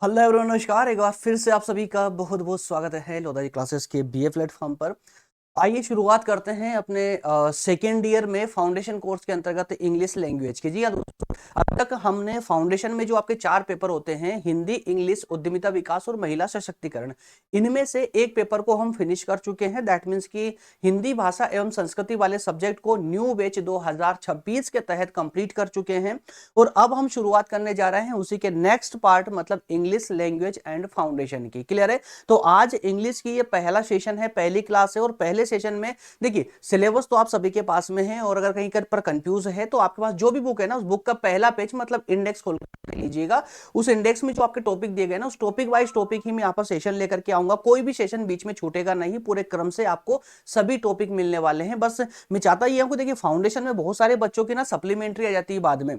Hello everyone, नमस्कार। एक बार फिर से आप सभी का बहुत बहुत स्वागत है लोधा जी क्लासेस के बीए प्लेटफॉर्म पर। आइए शुरुआत करते हैं अपने सेकेंड ईयर में फाउंडेशन कोर्स के अंतर्गत इंग्लिश लैंग्वेज की। जी हाँ दोस्तों, अब तक हमने फाउंडेशन में जो आपके 4 पेपर होते हैं, हिंदी, इंग्लिश, उद्यमिता विकास और महिला सशक्तिकरण, इनमें से एक पेपर को हम फिनिश कर चुके हैं। दैट मीन्स कि हिंदी भाषा एवं संस्कृति वाले सब्जेक्ट को न्यू बैच 2026 के तहत कंप्लीट कर चुके हैं और अब हम शुरुआत करने जा रहे हैं उसी के नेक्स्ट पार्ट, मतलब इंग्लिश लैंग्वेज एंड फाउंडेशन की। क्लियर है? तो आज इंग्लिश की ये पहला सेशन है, पहली क्लास है और पहले सेशन में देखिए सिलेबस तो आप सभी के पास में है और अगर कहीं पर कंफ्यूज है तो आपके पास जो भी बुक है ना, उस बुक का पहला पेज मतलब इंडेक्स खोल कर लीजिएगा। उस इंडेक्स में जो आपके टॉपिक दिए गए ना, उस टॉपिक वाइज टॉपिक ही मैं यहाँ पर सेशन लेकर के आऊंगा। कोई भी सेशन बीच में छूटेगा नहीं, पूरे क्रम से आपको सभी टॉपिक मिलने वाले हैं। बस मैं चाहता ही हूं, देखिए फाउंडेशन में बहुत सारे बच्चों की ना सप्लीमेंट्री आ जाती है बाद में,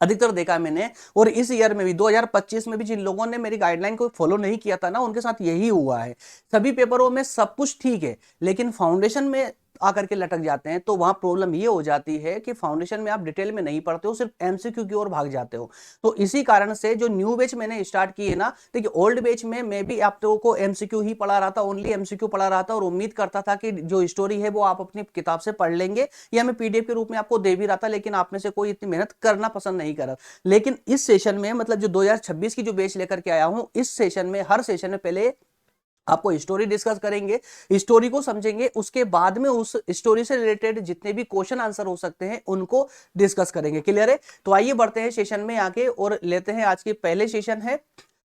अधिकतर देखा है मैंने। और इस ईयर में भी 2025 में भी जिन लोगों ने मेरी गाइडलाइन को फॉलो नहीं किया था ना, उनके साथ यही हुआ है। सभी पेपरों में सब कुछ ठीक है, लेकिन फाउंडेशन में आकर के लटक जाते हैं। तो वहां प्रॉब्लम ये हो जाती है कि फाउंडेशन में आप डिटेल में नहीं पढ़ते हो, सिर्फ एमसीक्यू की ओर भाग जाते हो। तो इसी कारण से जो न्यू बैच मैंने स्टार्ट की है ना, देखिए ओल्ड बैच में मैं भी आप लोगों को एमसीक्यू ही पढ़ा रहा था, ओनली एमसीक्यू पढ़ा रहा था और उम्मीद करता था कि जो स्टोरी है वो आप अपनी किताब से पढ़ लेंगे या मैं पीडीएफ के रूप में आपको दे भी रहा था, लेकिन आप में से कोई इतनी मेहनत करना पसंद नहीं कर रहा। लेकिन इस सेशन में, मतलब जो 2026 की जो बैच लेकर के आया हूं, इस सेशन में हर सेशन में पहले आपको स्टोरी डिस्कस करेंगे, स्टोरी को समझेंगे, उसके बाद में उस स्टोरी से रिलेटेड जितने भी क्वेश्चन आंसर हो सकते हैं उनको डिस्कस करेंगे। क्लियर है? तो आइए बढ़ते हैं सेशन में आके और लेते हैं आज के पहले सेशन है।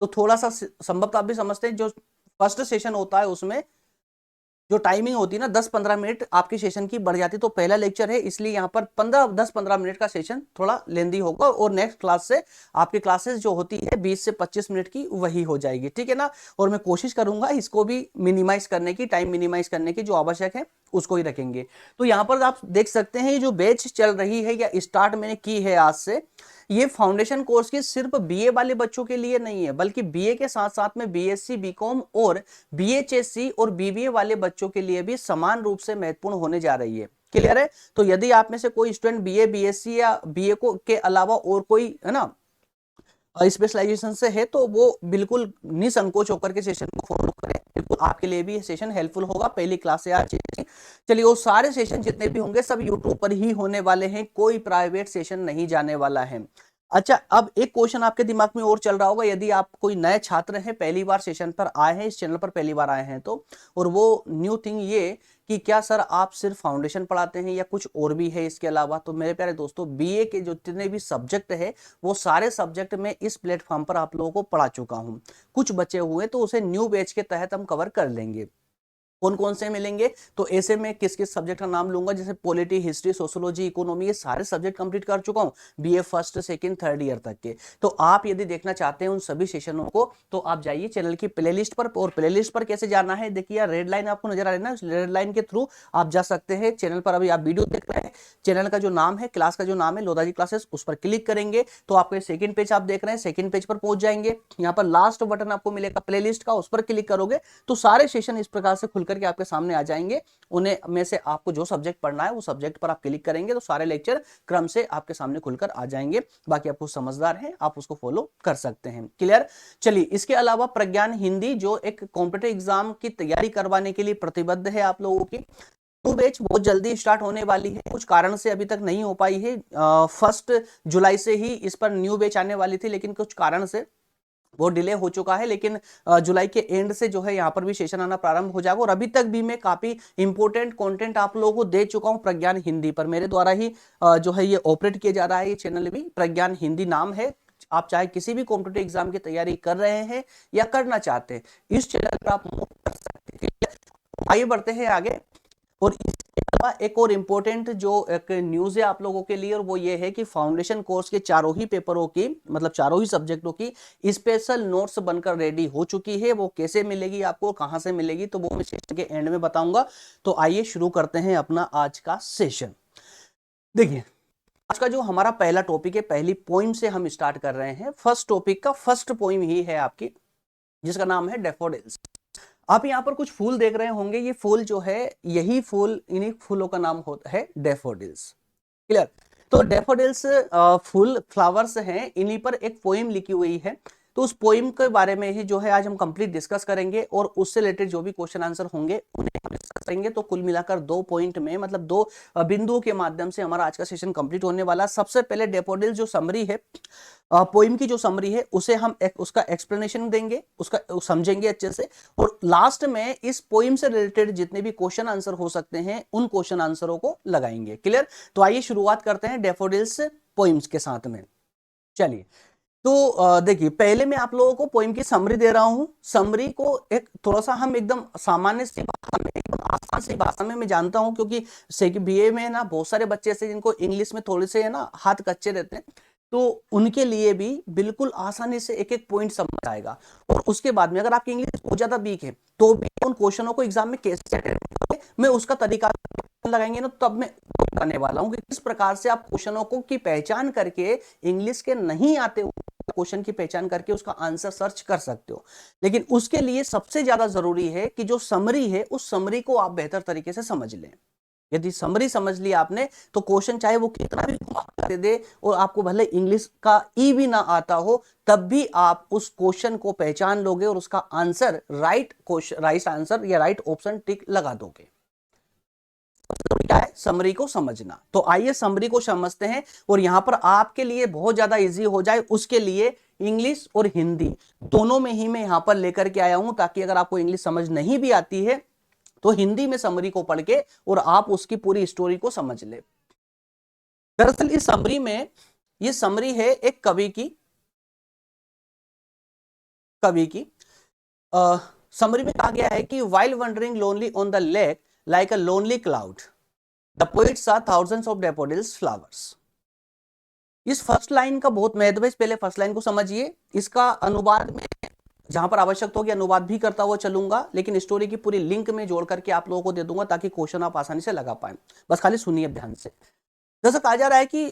तो थोड़ा सा संभवतः आप भी समझते हैं, जो फर्स्ट सेशन होता है उसमें जो टाइमिंग होती है ना 10-15 मिनट आपकी सेशन की बढ़ जाती है। तो पहला लेक्चर है, इसलिए यहाँ पर 10-15 मिनट का सेशन थोड़ा लेंदी होगा और नेक्स्ट क्लास से आपकी क्लासेस जो होती है 20 से 25 मिनट की वही हो जाएगी। ठीक है ना? और मैं कोशिश करूंगा इसको भी मिनिमाइज करने की, टाइम मिनिमाइज करने की, जो आवश्यक है उसको ही रखेंगे। तो यहाँ पर आप देख सकते हैं जो बैच चल रही है या स्टार्ट मैंने की है आज से, ये फाउंडेशन कोर्स की सिर्फ बीए वाले बच्चों के लिए नहीं है, बल्कि बीए के साथ साथ में बीएससी, बीकॉम और बीएचएससी और बीबीए वाले बच्चों के लिए भी समान रूप से महत्वपूर्ण होने जा रही है। क्लियर है? तो यदि आप में से कोई स्टूडेंट बीए, बीएससी या बीए को के अलावा और कोई है ना स्पेशलाइजेशन से है, तो वो बिल्कुल निसंकोच होकर के सेशन को फॉलो करें। बिल्कुल आपके लिए भी सेशन हेल्पफुल होगा। पहली क्लास से आज चलिए, वो सारे सेशन जितने भी होंगे सब यूट्यूब पर ही होने वाले हैं, कोई प्राइवेट सेशन नहीं जाने वाला है। अच्छा, अब एक क्वेश्चन आपके दिमाग में और चल रहा होगा, यदि आप कोई नए छात्र हैं, पहली बार सेशन पर आए हैं, इस चैनल पर पहली बार आए हैं तो, और वो न्यू थिंग ये कि क्या सर आप सिर्फ फाउंडेशन पढ़ाते हैं या कुछ और भी है इसके अलावा? तो मेरे प्यारे दोस्तों, बीए के जो जितने भी सब्जेक्ट है वो सारे सब्जेक्ट मैं इस प्लेटफॉर्म पर आप लोगों को पढ़ा चुका हूं। कुछ बचे हुए तो उसे न्यू बैच के तहत हम कवर कर लेंगे। कौन कौन से मिलेंगे? तो ऐसे में किस किस सब्जेक्ट का नाम लूंगा, जैसे पॉलिटी, हिस्ट्री, सोशियोलॉजी, इकोनॉमी, ये सारे सब्जेक्ट कंप्लीट कर चुका हूं BA first, second, third year तक के। तो आप यदि देखना चाहते हैं उन सभी सेशनों को, तो आप जाइए चैनल की प्लेलिस्ट पर। और प्लेलिस्ट पर कैसे जाना है, देखिए रेड लाइन आपको नजर आ रही है ना, रेड लाइन के थ्रू आप जा सकते हैं। चैनल पर अभी आप वीडियो देख रहे हैं, चैनल का जो नाम है, क्लास का जो नाम है लोधा जी क्लासेस, उस पर क्लिक करेंगे तो आपके सेकंड पेज आप देख रहे हैं, सेकंड पेज पर पहुंच जाएंगे। यहाँ पर लास्ट बटन आपको मिलेगा प्लेलिस्ट का, उस पर क्लिक करोगे तो सारे सेशन इस प्रकार से खुलकर के आपके सामने आ जाएंगे। उन्हें में से आपको जो सब्जेक्ट पढ़ना है वो सब्जेक्ट पर आप क्लिक करेंगे तो सारे लेक्चर क्रम से आपके सामने खुलकर आ जाएंगे। बाकी आप कुछ समझदार हैं, आप उसको फॉलो कर सकते हैं। क्लियर? चलिए, इसके अलावा प्रज्ञान हिंदी, जो एक कॉम्पिटिटिव एग्जाम की तैयारी करवाने के लिए प्रतिबद्ध है आप लोगों की, न्यू बैच बहुत जल्दी स्टार्ट होने वाली है। कुछ कारण से अभी तक नहीं हो पाई है। 1 जुलाई से ही इस पर न्यू बैच आने वाली थी, लेकिन कुछ कारण से वो डिले हो चुका है। लेकिन जुलाई के एंड से जो है यहाँ पर भी सेशन आना प्रारंभ हो जाएगा। और अभी तक भी मैं काफी इंपोर्टेंट कंटेंट आप लोगों को दे चुका हूँ प्रज्ञान हिंदी पर, मेरे द्वारा ही जो है ये ऑपरेट किया जा रहा है। ये चैनल भी प्रज्ञान हिंदी नाम है। आप चाहे किसी भी कॉम्पिटिटिव एग्जाम की तैयारी कर रहे हैं या करना चाहते हैं, इस चैनल पर आप मूव कर सकते हैं। आइए बढ़ते हैं आगे। और इसके अलावा एक और इंपॉर्टेंट जो एक न्यूज है आप लोगों के लिए, और वो ये है कि फाउंडेशन कोर्स के चारों ही पेपरों की, मतलब चारों ही सब्जेक्टों की स्पेशल नोट्स बनकर रेडी हो चुकी है। वो कैसे मिलेगी आपको, कहां से मिलेगी, तो वो मैं सेशन के एंड में बताऊंगा। तो आइए शुरू करते हैं अपना आज का सेशन। देखिए, आज का जो हमारा पहला टॉपिक है, पहली पोइम से हम स्टार्ट कर रहे हैं। फर्स्ट टॉपिक का फर्स्ट पोइम ही है आपकी, जिसका नाम है डैफोडिल्स। आप यहाँ पर कुछ फूल देख रहे होंगे, ये फूल जो है, यही फूल, इन्हीं फूलों का नाम होता है डैफोडिल्स। क्लियर? तो डैफोडिल्स फूल, फ्लावर्स हैं, इन्हीं पर एक पोएम लिखी हुई है। तो उस पोइम के बारे में ही जो है आज हम कंप्लीट डिस्कस करेंगे और उससे रिलेटेड जो भी क्वेश्चन आंसर होंगे उन्हें हम डिस्कस करेंगे। तो कुल मिलाकर 2 पॉइंट में, मतलब 2 बिंदुओं के माध्यम से हमारा आज का सेशन कंप्लीट होने वाला। सबसे पहले डैफोडिल जो समरी है, पोइम की जो समरी है, उसे हम उसका एक्सप्लेनेशन देंगे, उसका समझेंगे अच्छे से, और लास्ट में इस पोइम से रिलेटेड जितने भी क्वेश्चन आंसर हो सकते हैं उन क्वेश्चन आंसरों को लगाएंगे। क्लियर? तो आइए शुरुआत करते हैं डैफोडिल्स पोइम्स के साथ में। चलिए, तो देखिए, पहले मैं आप लोगों को पोइम की समरी दे रहा हूं। समरी को एक थोड़ा सा हम एकदम सामान्य सी भाषा में, एकदम आसान सी भाषा में मैं जानता हूं, क्योंकि बीए में ना बहुत सारे बच्चे ऐसे जिनको इंग्लिश में थोड़े से है ना हाथ कच्चे रहते हैं, तो उनके लिए भी बिल्कुल आसानी से एक एक पॉइंट समझ आएगा। और उसके बाद में अगर आपकी इंग्लिश बहुत ज्यादा वीक है तो भी उन क्वेश्चनों को एग्जाम में कैसे अटेंड करोगे, मैं उसका तरीका लगाएंगे ना, तब मैं करने वाला हूं कि किस प्रकार से आप क्वेश्चनों को की पहचान करके, इंग्लिश के नहीं आते क्वेश्चन की पहचान करके उसका आंसर सर्च कर सकते हो। लेकिन उसके लिए सबसे ज्यादा जरूरी है कि जो समरी है उस समरी को आप बेहतर तरीके से समझ लें। यदि समरी समझ लिया आपने तो क्वेश्चन चाहे वो कितना भी दे दे और आपको भले इंग्लिश का ई भी ना आता हो, तब भी आप उस क्वेश्चन को पहचान लोगे और उसका आंसर राइट आंसर या राइट ऑप्शन टिक लगा दोगे। क्या है? समरी को समझना। तो आइए समरी को समझते हैं, और यहां पर आपके लिए बहुत ज्यादा इजी हो जाए उसके लिए इंग्लिश और हिंदी दोनों में ही मैं यहां पर लेकर के आया हूं, ताकि अगर आपको इंग्लिश समझ नहीं भी आती है तो हिंदी में समरी को पढ़ के और आप उसकी पूरी स्टोरी को समझ ले। दरअसल इस समरी में, ये समरी है एक कवि की समरी में कहा गया है कि while wandering lonely on the lake like a lonely cloud, the poet saw thousands of daffodils flowers. इस फर्स्ट लाइन का बहुत महत्व है, पहले फर्स्ट लाइन को समझिए। इसका अनुवाद में जहां पर आवश्यक होगी अनुवाद भी करता हुआ चलूंगा, लेकिन स्टोरी की पूरी लिंक में जोड़ करके आप लोगों को दे दूंगा ताकि क्वेश्चन आप आसानी से लगा पाए। बस खाली सुनिए ध्यान से। जैसा कहा जा रहा है कि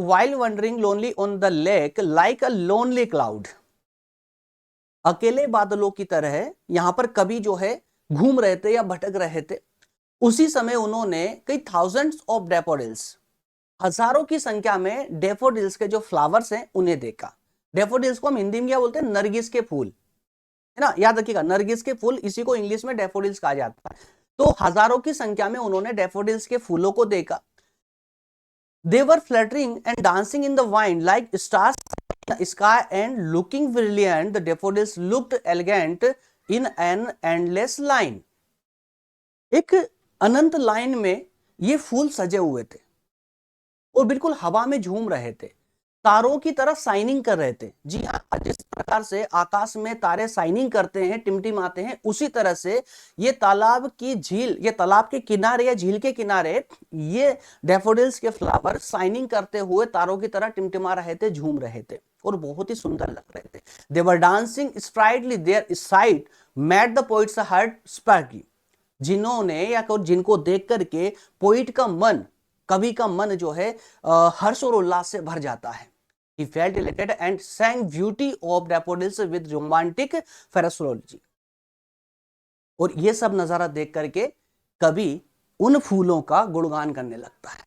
while wandering lonely on the lake like a lonely cloud, अकेले बादलों की तरह यहां पर कवि जो है घूम रहे थे या भटक रहे थे। उसी समय उन्होंने कई थाउजेंड्स ऑफ डैफोडिल्स, हजारों की संख्या में डैफोडिल्स के जो फ्लावर्स हैं उन्हें देखा। डैफोडिल्स को हम हिंदी में क्या बोलते हैं? नरगिस के फूल, है ना, याद रखिएगा, नरगिस के फूल, इसी को इंग्लिश में डैफोडिल्स कहा जाता है। तो हजारों की संख्या में उन्होंने डैफोडिल्स के फूलों को देखा। They were fluttering and dancing in the wind like stars in the sky and looking brilliant. The daffodils looked elegant in an endless line. एक अनंत लाइन में ये फूल सजे हुए थे और बिल्कुल हवा में झूम रहे थे, तारों की तरह शाइनिंग कर रहे थे। जी हाँ, जिस प्रकार से आकाश में तारे शाइनिंग करते हैं, टिमटिमाते हैं, उसी तरह से ये तालाब की झील, ये तालाब के किनारे या झील के किनारे ये डैफोडिल्स के फ्लावर शाइनिंग करते हुए तारों की तरह टिमटिमा रहे थे, झूम रहे थे और बहुत ही सुंदर लग रहे थे। They were dancing sprightly, their sight made the poet's heart sparky, जिन्होंने या जिनको देख करके पोइट का मन, कवि का मन जो है हर्ष और उल्लास से भर जाता है। He felt elated and sang beauty of daffodils with romantic phraseology. और ये सब नजारा देख करके कवि उन फूलों का गुणगान करने लगता है।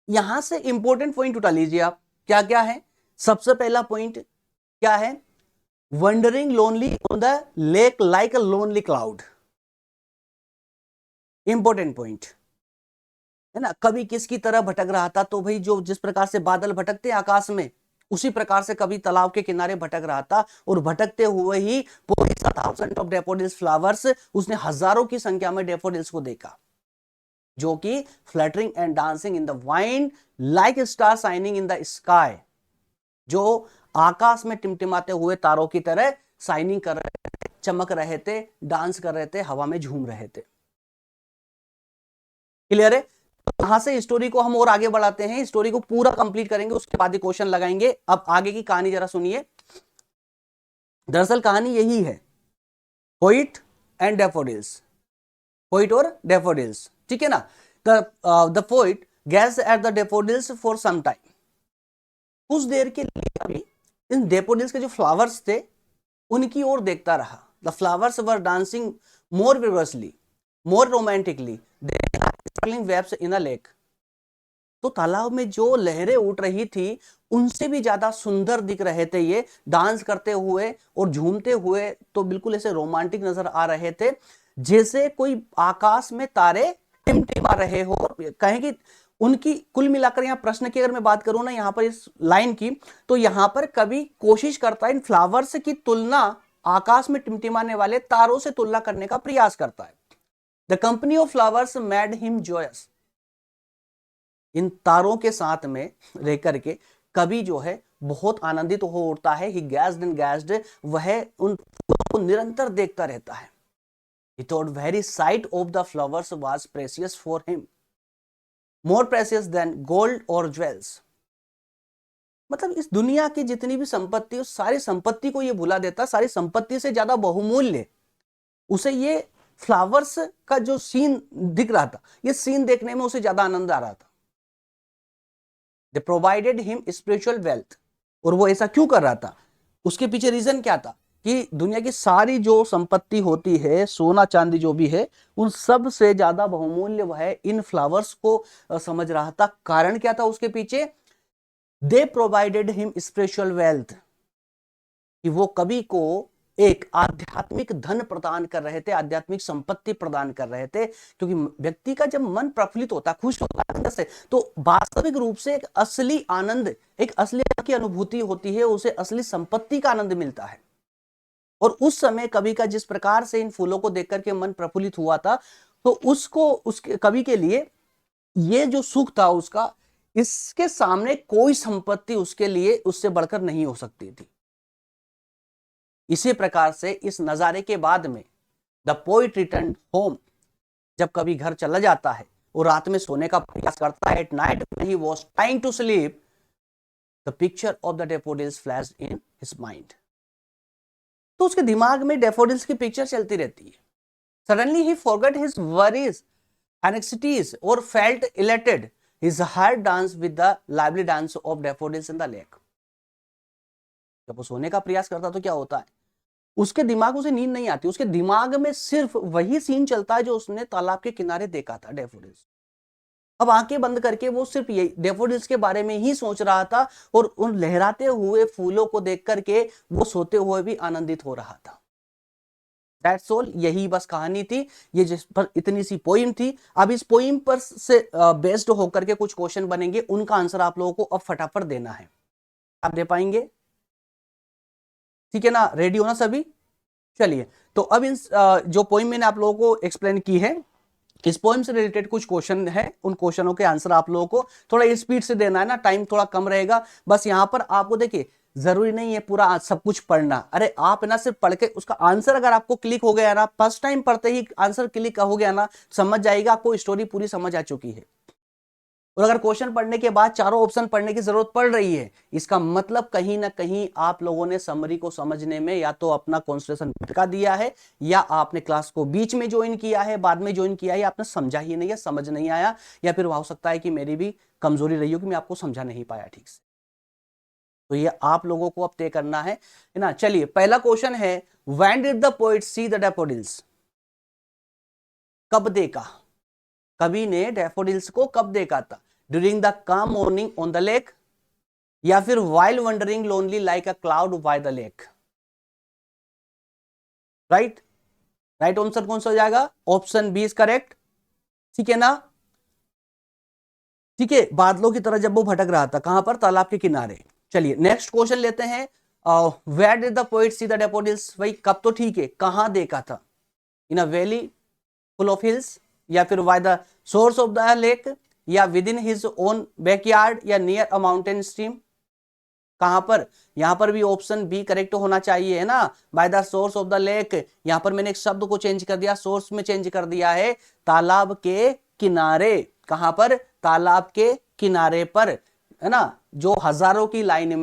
यहां से इंपॉर्टेंट पॉइंट उठा लीजिए आप, क्या क्या है? सबसे पहला पॉइंट क्या है? Wondering lonely on the lake like a lonely cloud. Important point है ना, कवि किसकी तरह भटक रहा था? तो भाई जो जिस प्रकार से बादल भटकते हैं आकाश में, उसी प्रकार से कवि तालाब के किनारे भटक रहा था। और भटकते हुए ही थाउजेंड ऑफ डैफोडिल्स फ्लावर्स, उसने हजारों की संख्या में डैफोडिल्स को देखा जो कि fluttering and dancing in the wind like star shining in the sky, जो आकाश में टिमटिमाते हुए तारों की तरह शाइनिंग कर रहे थे, चमक रहे थे, डांस कर रहे थे, हवा में झूम रहे थे। क्लियर है? यहां से स्टोरी को हम और आगे बढ़ाते हैं, स्टोरी को पूरा कंप्लीट करेंगे, उसके बाद ही क्वेश्चन लगाएंगे। अब आगे की कहानी जरा सुनिए। दरअसल कहानी यही है, पोइट एंड डैफोडिल्स, पोइट और डैफोडिल्स, ठीक है ना। The poet gazed at the daffodils for some time, कुछ देर के लिए अभी इन डैफोडिल्स के जो फ्लावर्स थे उनकी ओर देखता रहा। The flowers were dancing more vigorously, more romantically, waves in a lake. तो तालाब में जो लहरें उठ रही थी उनसे भी ज्यादा सुंदर दिख रहे थे ये, डांस करते हुए और झूमते हुए, तो बिल्कुल ऐसे रोमांटिक नजर आ रहे थे, जैसे कोई आकाश में तारे टिमटिमा रहे हो। कहें कि उनकी कुल मिलाकर यहाँ प्रश्न की अगर मैं बात करूं ना यहाँ पर इस लाइन की, तो यहाँ पर कवि कोशिश करता है इन फ्लावर्स की तुलना आकाश में टिमटिमाने वाले तारों से तुलना करने का प्रयास करता है। The company of flowers made him joyous. इन तारों के साथ में रह करके कवि जो है बहुत आनंदित हो उठता है। ही गैज्ड एंड गैज्ड, वह उन को निरंतर देखता रहता है। He thought very sight of the flowers was precious for him, more precious than gold or jewels। मतलब इस दुनिया की जितनी भी संपत्ति, उस सारी संपत्ति को ये भुला देता, सारी संपत्ति से ज्यादा बहुमूल्य उसे ये फ्लावर्स का जो सीन दिख रहा था, ये सीन देखने में उसे ज्यादा आनंद आ रहा था। They provided him spiritual wealth। और वो ऐसा क्यों कर रहा था, उसके पीछे रीजन क्या था कि दुनिया की सारी जो संपत्ति होती है, सोना चांदी जो भी है, उन सब से ज्यादा बहुमूल्य वह इन फ्लावर्स को समझ रहा था। कारण क्या था उसके पीछे? दे प्रोवाइडेड हिम स्पिरिचुअल वेल्थ, कि वो कवि को एक आध्यात्मिक धन प्रदान कर रहे थे, आध्यात्मिक संपत्ति प्रदान कर रहे थे। क्योंकि व्यक्ति का जब मन प्रफुल्लित होता, खुश होता है अंदर से, तो वास्तविक रूप से एक असली आनंद, एक असली की अनुभूति होती है, उसे असली संपत्ति का आनंद मिलता है। और उस समय कवि का जिस प्रकार से इन फूलों को देख करके मन प्रफुल्लित हुआ था, तो उसको, उसके कवि के लिए ये जो सुख था उसका, इसके सामने कोई संपत्ति उसके लिए उससे बढ़कर नहीं हो सकती थी। इसी प्रकार से इस नजारे के बाद में द पोइट रिटर्न होम, जब कवि घर चला जाता है और रात में सोने का प्रयास करता है, at night when he was trying to sleep, the picture of the daffodils flashed in his mind. तो उसके दिमाग में डैफोडिल्स की पिक्चर चलती रहती है। सडनली ही फॉरगॉट हिज वरीज, anxieties और felt elated, his heart danced with the lively dance of daffodils in the lake। जब वो सोने का प्रयास करता तो क्या होता है, उसके दिमाग, उसे नींद नहीं आती, उसके दिमाग में सिर्फ वही सीन चलता है जो उसने तालाब के किनारे देखा था, डैफोडिल्स। अब आंखें बंद करके वो सिर्फ यही डैफोडिल्स के बारे में ही सोच रहा था, और उन लहराते हुए फूलों को देख करके वो सोते हुए भी आनंदित हो रहा था। दैट्स ऑल, यही बस कहानी थी, ये जिस पर इतनी सी पोइम थी। अब इस पोइम पर से बेस्ड होकर के कुछ क्वेश्चन बनेंगे, उनका आंसर आप लोगों को अब फटाफट देना है। आप दे पाएंगे? ठीक है ना, रेडी हो ना सभी? चलिए, तो अब इन जो पोइम मैंने आप लोगों को एक्सप्लेन की है, इस पोइम से रिलेटेड कुछ क्वेश्चन है, उन क्वेश्चनों के आंसर आप लोगों को थोड़ा स्पीड से देना है ना, टाइम थोड़ा कम रहेगा। बस यहां पर आपको देखिए, जरूरी नहीं है पूरा सब कुछ पढ़ना। अरे आप ना सिर्फ पढ़ के उसका आंसर अगर आपको क्लिक हो गया ना, फर्स्ट टाइम पढ़ते ही आंसर क्लिक हो गया ना, समझ जाएगा, आपको स्टोरी पूरी समझ आ चुकी है। और अगर क्वेश्चन पढ़ने के बाद चारों ऑप्शन पढ़ने की जरूरत पड़ रही है, इसका मतलब कहीं ना कहीं आप लोगों ने समरी को समझने में या तो अपना कॉन्सेंट्रेशन भटका दिया है, या आपने क्लास को बीच में ज्वाइन किया है, बाद में ज्वाइन किया है, आपने समझा ही नहीं, या समझ नहीं आया, या फिर हो सकता है कि मेरी भी कमजोरी रही हो कि मैं आपको समझा नहीं पाया ठीक से। तो ये आप लोगों को अब तय करना है ना। चलिए, पहला क्वेश्चन है, when did the poet see the daffodils? कब देखा? कवि ने डैफोडिल्स को कब देखा था? During the calm morning on the lake, या फिर while wandering lonely like a cloud by the lake? Right, right answer कौन सा हो जाएगा? Option B is correct. ठीक है ना? ठीक है, बादलों की तरह जब वो भटक रहा था, कहां पर? तालाब के किनारे। चलिए नेक्स्ट क्वेश्चन लेते हैं, where did the poet see the daffodils? भाई कब तो ठीक है, कहां देखा था? In a valley full of hills, या फिर by the source of the lake, या within his own backyard, या नियर अ माउंटेन स्ट्रीम? कहां पर? यहां पर भी ऑप्शन बी करेक्ट होना चाहिए, है ना, bye the source of the lake. यहां पर मैंने एक शब्द को चेंज कर दिया, सोर्स में चेंज कर दिया है, तालाब के किनारे। कहां पर? तालाब के किनारे पर, है ना, जो हजारों की लाइन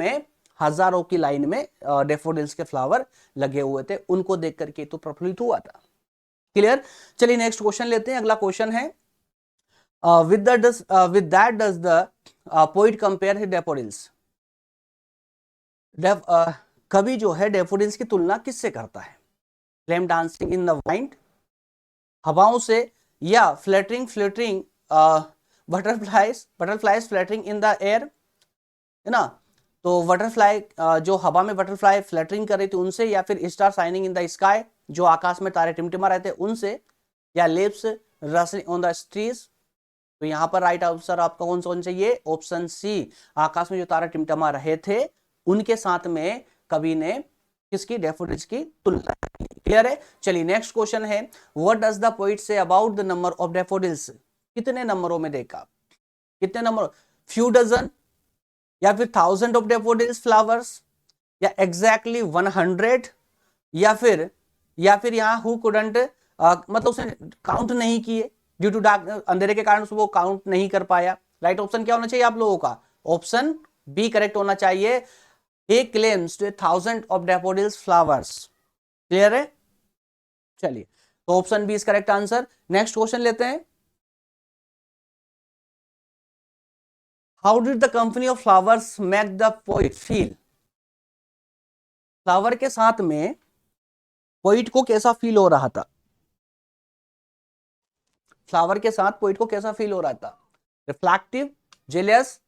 में डैफोडिल्स के फ्लावर लगे हुए थे, उनको देख करके तो प्रफुल्लित हुआ था। क्लियर? चलिए नेक्स्ट क्वेश्चन लेते हैं। अगला क्वेश्चन है, with that does the poet compare his daffodils? कवि जो है डैफोडिल्स की तुलना किससे करता है? Flame dancing in the wind, हवाओं से, या fluttering butterflies fluttering in the air, है ना। तो बटरफ्लाई जो हवा में बटरफ्लाई फ्लैटरिंग कर रही थी उनसे, या फिर star shining in the sky, जो आकाश में तारे टिमटिमा रहे थे उनसे, या lips rusting on the trees. तो यहाँ पर राइट आंसर आपका कौन सा होना चाहिए? ऑप्शन सी, आकाश में जो तारे टिमटिमा रहे थे उनके साथ में कवि ने किसकी? डैफोडिल्स की तुलना की। क्लियर है? चलिए नेक्स्ट क्वेश्चन है, what does the poet say about the number of daffodils? कितने नंबरों में देखा? कितने नंबर? फ्यू डजन, या फिर 1000 ऑफ डैफोडिल्स फ्लावर्स, या एग्जैक्टली 100, या फिर यहाँ हु कुडंट, मतलब उसने काउंट नहीं किए, ड्यू टू डार्क, अंधेरे के कारण वो काउंट नहीं कर पाया। राइट ऑप्शन क्या होना चाहिए आप लोगों का? ऑप्शन बी करेक्ट होना चाहिए। He claims to 1000 of daffodils flowers. Clear है? चलिए, तो option B is correct answer. Next question लेते हैं, how did the company of flowers make the poet feel? Flower के साथ में पोइट को कैसा फील हो रहा था? फ्लावर के साथ पोइट को कैसा फील हो रहा था? रिफ्लेक्टिव, जेलियस,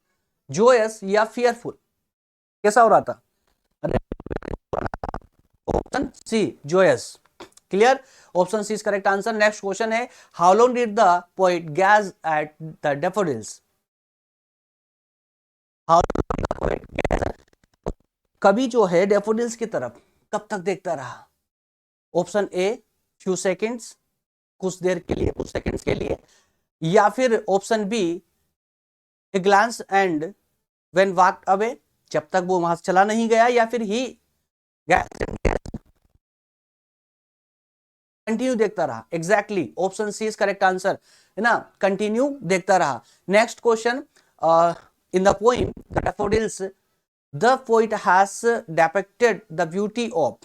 जोयस, या फियरफुल? कैसा हो रहा था? Option C, joyous. Clear? Option C is correct answer. Next question है, how long did the poet gaze at the daffodils? कवि जो है डैफोडिल्स की तरफ कब तक देखता रहा? ऑप्शन ए, फ्यू सेकेंड्स, कुछ देर के लिए, कुछ सेकेंड्स के लिए, या फिर option B, a glance and when walked away, जब तक वो वहां से चला नहीं गया, या फिर ही कंटिन्यू देखता रहा। Exactly, option C is correct answer, है ना, कंटिन्यू देखता रहा। Next question, in the poem the daffodils the poet has depicted the beauty of.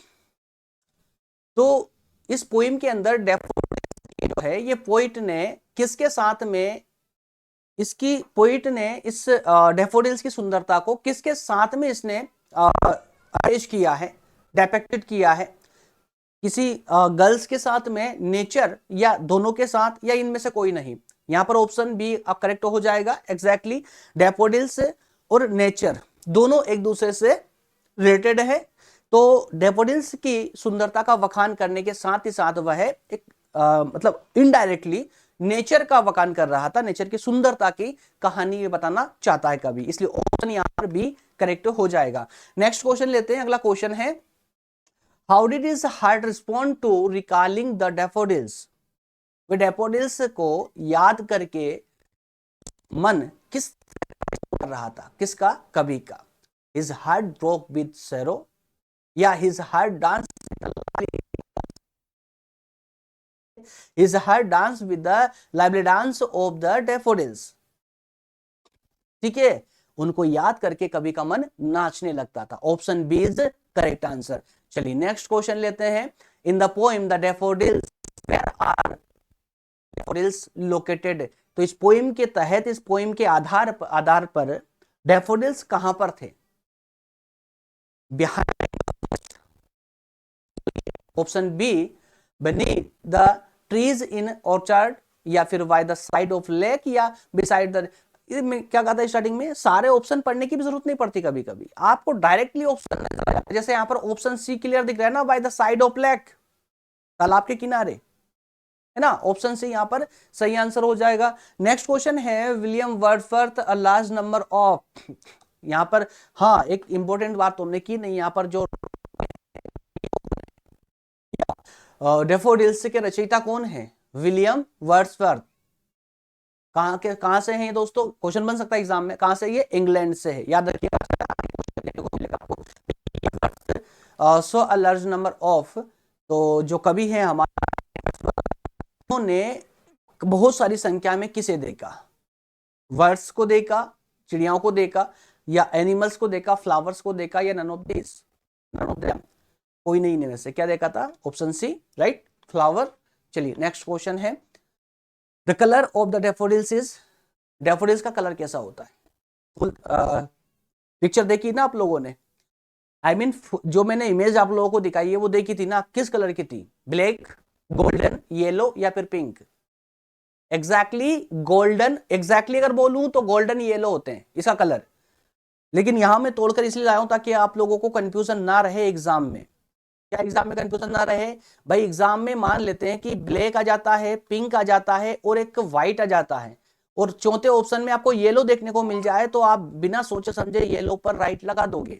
तो इस पोएम के अंदर डैफोडिल्स जो है, ये पोइट ने किसके साथ में, इसकी पोइट ने इस डैफोडिल्स की सुंदरता को किसके साथ में इसने पेश किया है, डिपिक्टेड किया है? किसी गर्ल्स के साथ में, नेचर, या दोनों के साथ, या इनमें से कोई नहीं? यहां पर ऑप्शन बी अब करेक्ट हो जाएगा। एग्जैक्टली, डैफोडिल्स और नेचर दोनों एक दूसरे से रिलेटेड है। तो डैफोडिल्स की सुंदरता का वखान करने के साथ ही साथ वह एक मतलब इनडायरेक्टली नेचर का वखान कर रहा था, नेचर की सुंदरता की कहानी ये बताना चाहता है कवि, इसलिए ऑप्शन यहां पर भी करेक्ट हो जाएगा। नेक्स्ट क्वेश्चन लेते हैं। अगला क्वेश्चन है, how did his heart respond to recalling the daffodils? वे डैफोडिल्स को याद करके मन किस कर रहा था? किसका? कवि का। His heart broke with sorrow, या his heart dance, his heart dance with the lively dance of the daffodils. ठीक है, उनको याद करके कवि का मन नाचने लगता था। Option B is correct answer. चलिए नेक्स्ट क्वेश्चन लेते हैं, in the poem the daffodils where are daffodils located? तो इस पोएम के तहत, इस पोएम के आधार पर डैफोडिल्स कहां पर थे? Behind, option B beneath the trees in orchard, या फिर by the side of lake, या बिसाइड द, क्या कहा था स्टार्टिंग में, सारे ऑप्शन पढ़ने की भी जरूरत नहीं पड़ती, कभी कभी आपको डायरेक्टली ऑप्शन, जैसे यहां पर ऑप्शन सी क्लियर दिख रहा है ना, bye the side of lake, तालाब के किनारे, है ना। ऑप्शन सी यहां पर सही आंसर हो जाएगा। नेक्स्ट क्वेश्चन है, William Wordsworth a large number of, यहां पर हाँ एक इंपॉर्टेंट बात तुमने की नहीं, यहां पर जो डैफोडिल्स के रचयिता कौन है? William Wordsworth. कहां से हैं दोस्तों? क्वेश्चन बन सकता है एग्जाम में, कहां से? ये इंग्लैंड से है, याद रखिएगा। सो अ लार्ज नंबर ऑफ, तो जो कवि है हमारे, उन्होंने बहुत सारी संख्या में किसे देखा? वर्ड्स को देखा, चिड़ियाओं को देखा, या एनिमल्स को देखा, फ्लावर्स को देखा, या none of this, none of them, कोई नहीं इनमें से। क्या देखा था? Option C, right, flower. चलिए नेक्स्ट क्वेश्चन है, the colour of the daffodils is, daffodils का कलर कैसा होता है? पिक्चर देखी ना आप लोगों ने, आई मीन जो मैंने इमेज आप लोगों को दिखाई है वो देखी थी ना, किस कलर की थी? ब्लैक, गोल्डन, येलो, या फिर पिंक? एग्जैक्टली गोल्डन, एग्जैक्टली अगर बोलूं तो गोल्डन येलो होते हैं इसका कलर, लेकिन यहां मैं तोड़कर इसलिए लाया हूं ताकि आप लोगों को कंफ्यूजन ना रहे एग्जाम में। क्या एग्जाम में कंफ्यूजन ना रहे भाई? एग्जाम में मान लेते हैं कि ब्लैक आ जाता है, पिंक आ जाता है और एक व्हाइट आ जाता है, और चौथे ऑप्शन में आपको येलो देखने को मिल जाए तो आप बिना सोचे समझे येलो पर राइट लगा दोगे,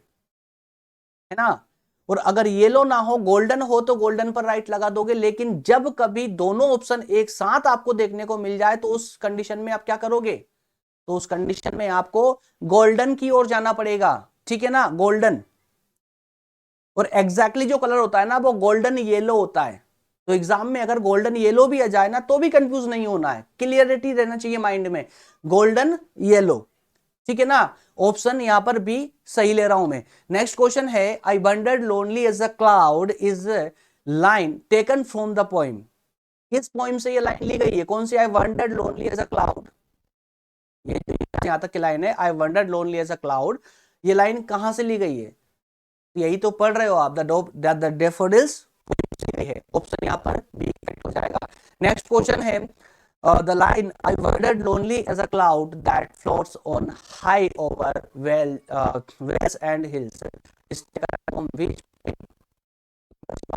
है ना। और अगर येलो ना हो, गोल्डन हो तो गोल्डन पर राइट लगा दोगे। लेकिन जब कभी दोनों ऑप्शन एक साथ आपको देखने को मिल जाए तो उस कंडीशन में आप क्या करोगे? तो उस कंडीशन में आपको गोल्डन की ओर जाना पड़ेगा, ठीक है ना, गोल्डन। और एग्जैक्टली जो कलर होता है ना वो गोल्डन येलो होता है। तो एग्जाम में अगर गोल्डन येलो भी आ जाए ना तो भी कंफ्यूज नहीं होना है, क्लियरिटी रहना चाहिए माइंड में, गोल्डन येलो, ठीक है ना। ऑप्शन यहां पर बी सही ले रहा हूं मैं। नेक्स्ट क्वेश्चन है, I wandered lonely as a cloud is line taken from the poem. किस पोइम से ये लाइन ली गई है? कौन सी? I wandered lonely as a cloud, ये यहां तक की लाइन है, I wandered lonely as a cloud, ये लाइन कहां से ली गई है? यही तो पढ़ रहे हो आप, द डैफोडिल्स है। ऑप्शन यहाँ पर बी करेक्ट हो जाएगा। नेक्स्ट क्वेश्चन है, the line I wandered lonely as a cloud that floats on high over vales and hills,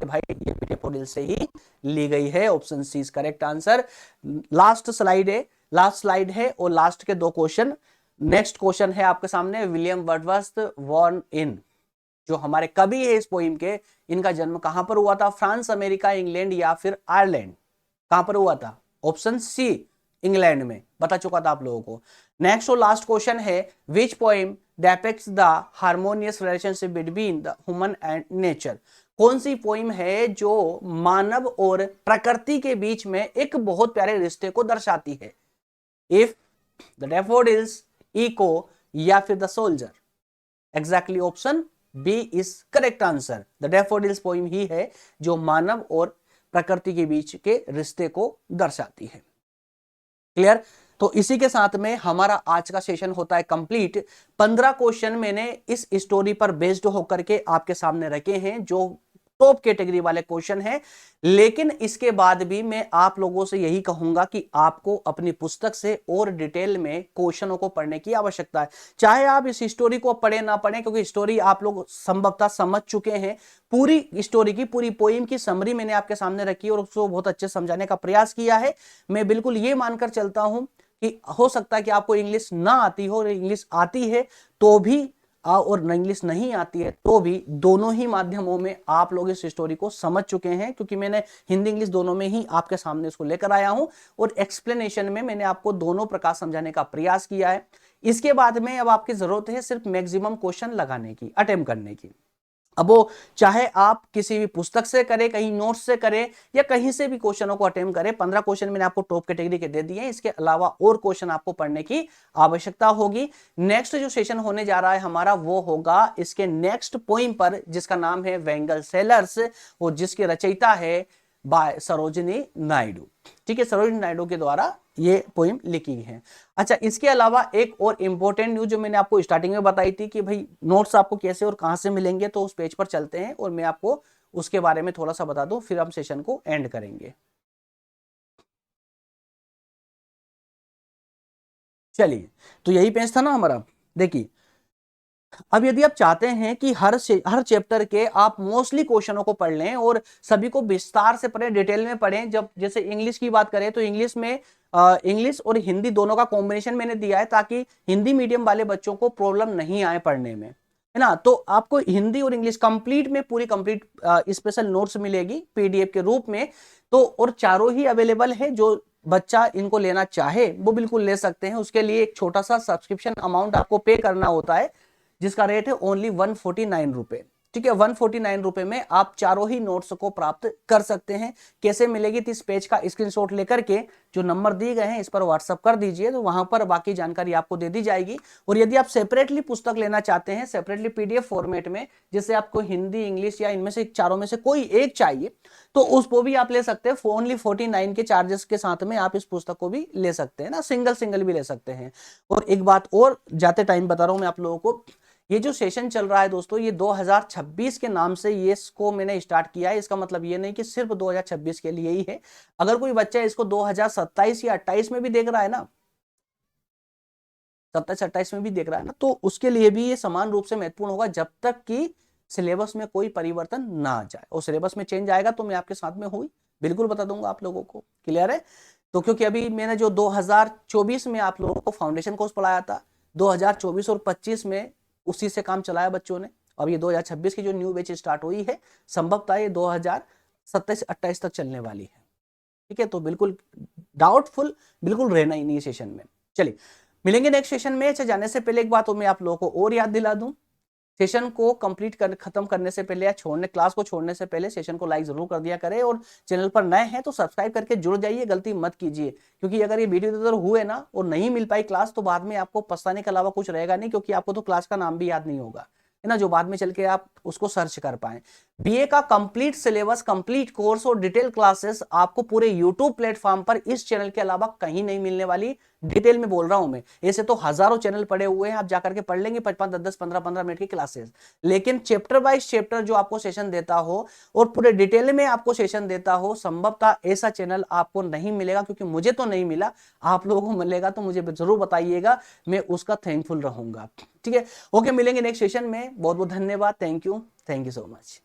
भाई ये भी डैफोडिल से ही ली गई है। Option C is correct answer. Last slide है, लास्ट स्लाइड है और लास्ट के दो क्वेश्चन। नेक्स्ट क्वेश्चन है आपके सामने, विलियम वर्ड्सवर्थ वॉर्न इन, जो हमारे कवि है इस पोइम के, इनका जन्म कहां पर हुआ था? फ्रांस, अमेरिका, इंग्लैंड या फिर आयरलैंड? कहां पर हुआ था? ऑप्शन सी इंग्लैंड में, बता चुका था आप लोगों को। नेक्स्ट और लास्ट क्वेश्चन है, which poem depicts the harmonious relationship between the human and nature? कौन सी पोइम है जो मानव और प्रकृति के बीच में एक बहुत प्यारे रिश्ते को दर्शाती है? इफ, द डैफोडिल्स, इको या फिर the soldier? Exactly option B is correct answer. The daffodils poem ही है जो मानव और प्रकृति के बीच के रिश्ते को दर्शाती है। क्लियर? तो इसी के साथ में हमारा आज का सेशन होता है कंप्लीट। 15 क्वेश्चन मैंने इस स्टोरी पर बेस्ड होकर के आपके सामने रखे हैं जो टॉप कैटेगरी वाले क्वेश्चन हैं। लेकिन इसके बाद भी मैं आप लोगों से यही कहूंगा कि आपको अपनी पुस्तक से और डिटेल में क्वेश्चनों को पढ़ने की आवश्यकता है। चाहे आप इस स्टोरी को पढ़े ना पढ़े, क्योंकि स्टोरी आप लोग संभवतः समझ चुके हैं। पूरी स्टोरी की, पूरी पोइम की समरी मैंने आपके सामने रखी और उसको बहुत अच्छे समझाने का प्रयास किया है। मैं बिल्कुल ये मानकर चलता हूं कि हो सकता है कि आपको इंग्लिश ना आती हो, इंग्लिश आती है तो भी और इंग्लिश नहीं आती है तो भी, दोनों ही माध्यमों में आप लोग इस स्टोरी को समझ चुके हैं, क्योंकि मैंने हिंदी इंग्लिश दोनों में ही आपके सामने इसको लेकर आया हूं और एक्सप्लेनेशन में मैंने आपको दोनों प्रकार समझाने का प्रयास किया है। इसके बाद में अब आपकी जरूरत है सिर्फ मैक्सिमम क्वेश्चन लगाने की, अटेम्प्ट करने की। अब वो चाहे आप किसी भी पुस्तक से करें, कहीं नोट्स से करें या कहीं से भी क्वेश्चनों को अटेम्प्ट करें। 15 क्वेश्चन मैंने आपको टॉप कैटेगरी के दे दिए हैं, इसके अलावा और क्वेश्चन आपको पढ़ने की आवश्यकता होगी। नेक्स्ट जो सेशन होने जा रहा है हमारा वो होगा इसके नेक्स्ट पोइम पर, जिसका नाम है वेंगल सेलर्स, और जिसके रचयिता है बाय सरोजिनी नायडू। ठीक है, सरोजिनी नायडू के द्वारा ये पोइम लिखी है। अच्छा, इसके अलावा एक और इंपॉर्टेंट न्यूज जो मैंने आपको स्टार्टिंग में बताई थी कि भाई नोट्स आपको कैसे और कहां से मिलेंगे, तो उस पेज पर चलते हैं और मैं आपको उसके बारे में थोड़ा सा बता दूं, फिर हम सेशन को एंड करेंगे। चलिए, तो यही पेज था ना हमारा। देखिए, अब यदि आप चाहते हैं कि हर चैप्टर के आप मोस्टली क्वेश्चनों को पढ़ लें और सभी को विस्तार से पढ़ें, डिटेल में पढ़ें, जब जैसे इंग्लिश की बात करें तो इंग्लिश में इंग्लिश और हिंदी दोनों का कॉम्बिनेशन मैंने दिया है ताकि हिंदी मीडियम वाले बच्चों को प्रॉब्लम नहीं आए पढ़ने में, है ना। तो आपको हिंदी और इंग्लिश कंप्लीट में पूरी कंप्लीट स्पेशल नोट्स मिलेगी पीडीएफ के रूप में। तो और चारों ही अवेलेबल है, जो बच्चा इनको लेना चाहे वो बिल्कुल ले सकते हैं। उसके लिए एक छोटा सा सब्सक्रिप्शन अमाउंट आपको पे करना होता है, जिसका रेट है ओनली 149 रुपए। ठीक है, 149 रुपए में आप चारों ही नोट्स को प्राप्त कर सकते हैं। कैसे मिलेगी? तो इस पेज का स्क्रीनशॉट लेकर के जो नंबर दिए गए हैं इस पर व्हाट्सअप कर दीजिए, तो वहां पर बाकी जानकारी आपको दे दी जाएगी। और यदि आप सेपरेटली पुस्तक लेना चाहते हैं, सेपरेटली पीडीएफ फॉर्मेट में, जैसे आपको हिंदी, इंग्लिश या इनमें से चारों में से कोई एक चाहिए, तो उसको भी आप ले सकते हैं। ओनली 49 के चार्जेस के साथ में आप इस पुस्तक को भी ले सकते हैं ना, सिंगल सिंगल भी ले सकते हैं। और एक बात और जाते टाइम बता रहा हूं मैं आप लोगों को, ये जो सेशन चल रहा है दोस्तों, ये 2026 के नाम से ये इसको मैंने स्टार्ट किया है। इसका मतलब ये नहीं कि सिर्फ 2026 के लिए ही है। अगर कोई बच्चा इसको 2027 या 28 में भी देख रहा है ना, 27-28 में भी देख रहा है ना, तो उसके लिए भी ये समान रूप से महत्वपूर्ण होगा, जब तक कि सिलेबस में कोई परिवर्तन ना आ जाए। और सिलेबस में चेंज आएगा तो मैं आपके साथ में हुई बिल्कुल बता दूंगा आप लोगों को। क्लियर है? तो क्योंकि अभी मैंने जो 2024 में आप लोगों को फाउंडेशन कोर्स पढ़ाया था, 2024 और 25 में उसी से काम चलाया बच्चों ने। अब ये 2026 की जो न्यू बैच स्टार्ट हुई है, संभवतः ये 2027-28 तक चलने वाली है। ठीक है, तो बिल्कुल डाउटफुल बिल्कुल रहना ही नहीं सेशन में। चलिए मिलेंगे नेक्स्ट सेशन में। अच्छा, जाने से पहले एक बात मैं आप लोगों को और याद दिला दूं, सेशन को कंप्लीट कर खत्म करने से पहले या छोड़ने क्लास को छोड़ने से पहले सेशन को लाइक जरूर कर दिया करें, और चैनल पर नए हैं तो सब्सक्राइब करके जुड़ जाइए, गलती मत कीजिए। क्योंकि अगर ये वीडियो इधर हुए ना और नहीं मिल पाई क्लास, तो बाद में आपको पछताने के अलावा कुछ रहेगा नहीं, क्योंकि आपको तो क्लास का नाम भी याद नहीं होगा, है ना, जो बाद में चल के आप उसको सर्च कर पाए। बीए का कंप्लीट सिलेबस, कंप्लीट कोर्स और डिटेल क्लासेस आपको पूरे यूट्यूब प्लेटफॉर्म पर इस चैनल के अलावा कहीं नहीं मिलने वाली। डिटेल में बोल रहा हूं मैं, ऐसे तो हजारों चैनल पड़े हुए हैं, आप जाकर के पढ़ लेंगे 5-5, 10-10, 15-15 मिनट की क्लासेस, लेकिन चैप्टर वाइज चैप्टर जो आपको सेशन देता हो और पूरे डिटेल में आपको सेशन देता हो, संभवतः ऐसा चैनल आपको नहीं मिलेगा। क्योंकि मुझे तो नहीं मिला, आप लोगों को मिलेगा तो मुझे जरूर बताइएगा, मैं उसका थैंकफुल रहूंगा। ठीक है, ओके, मिलेंगे नेक्स्ट सेशन में। बहुत बहुत धन्यवाद, थैंक यू सो मच।